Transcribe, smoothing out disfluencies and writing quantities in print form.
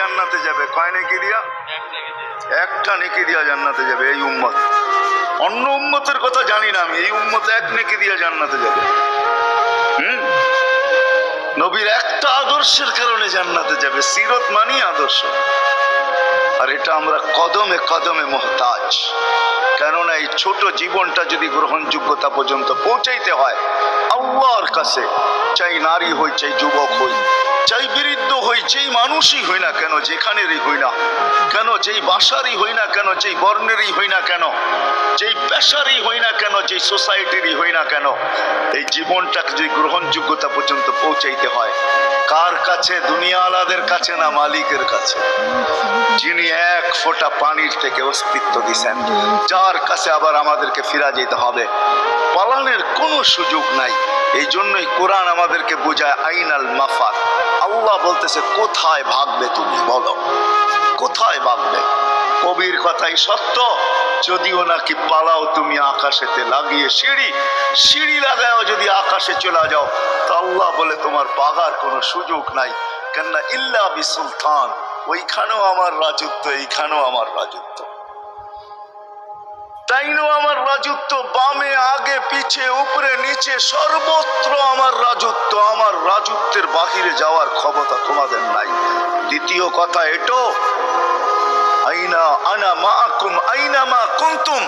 জান্নাতে যাবে। কয় নেকি দিয়া? একটা নেকি দিয়া জান্নাতে যাবে এই উম্মত। অন্য উম্মতের কথা জানি না আমি, এই উম্মত এক নেকি দিয়া জান্নাতে যাবে। নবীর একটা আদর্শের কারণে জান্নাতে যাবে। সিরত মানি আদর্শ, আর এটা আমরা কদমে কদমে মুহতাজ। কেননা এই ছোট জীবনটা যদি গ্রহণযোগ্যতা পর্যন্ত পৌঁছাইতে হয় আল্লাহর কাছে, চাই নারী হই, চাই যুবক হই, চাই বৃদ্ধ হই, যেই মানুষই হই না কেন, যেখানেরই হই না কেন, যেই বাসারই হই না কেন, যেই বর্ণেরই হই না কেন, যেই পেশারই হই না কেন, যেই সোসাইটিরই হই না কেন, এই জীবনটাকে যদি গ্রহণযোগ্যতা পর্যন্ত পৌঁছাইতে হয় কার কাছে? দুনিয়াওয়ালাদের কাছে না, মালিকের কাছে, যিনি এক ফোঁটা পানির থেকে অস্তিত্ব দিয়েছেন, যার কাছে আবার আমাদেরকে ফিরা যেতে হবে। পালানের কোনো সুযোগ নাই। এই জন্যই কোরআন আমাদেরকে বোঝায় আইনাল মাফার। আল্লাহ বলতেছে কোথায় ভাগবে তুমি, বলো কোথায় ভাগবে? কবির কথাই সত্য, যদিও নাকি পালাও তুমি আকাশেতে লাগিয়ে সিঁড়ি, সিঁড়ি লাগাও যদি আকাশে চলে যাও, তো আল্লাহ বলে তোমার পাগার কোনো সুযোগ নাই। কেননা ইল্লা বিসুলতান, ওইখানেও আমার রাজত্ব, এইখানেও আমার রাজত্ব, তাইনো আমার রাজত্ব, বামে আগে পিছে উপরে নিচে সর্বত্র আমার রাজত্ব। আমার রাজত্বের বাহিরে যাওয়ার ক্ষমতা তোমাদের নাই। দ্বিতীয় কথা এটো, আইনা আনা মাআকুম আইনা মা কুনতুম,